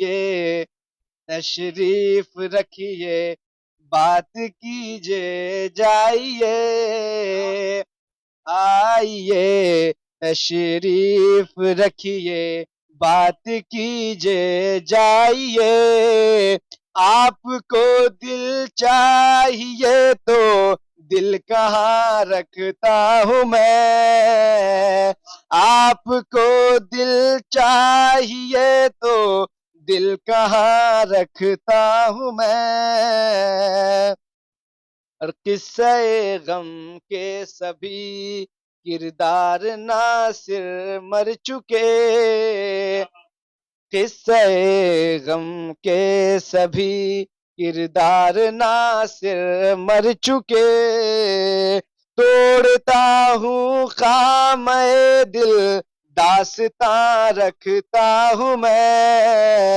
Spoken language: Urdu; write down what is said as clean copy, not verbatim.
آئیے تشریف رکھیے بات کیجے جائیے آئیے تشریف رکھیے بات کیجے جائیے آپ کو دل چاہیے تو دل کہاں رکھتا ہوں میں آپ کو دل چاہیے تو دل کہاں رکھتا ہوں میں اور قصہ غم کے سبھی کردار ناصر مر چکے قصہ غم کے سبھی کردار ناصر مر چکے توڑتا ہوں خامہ دل داستاں رکھتا ہوں میں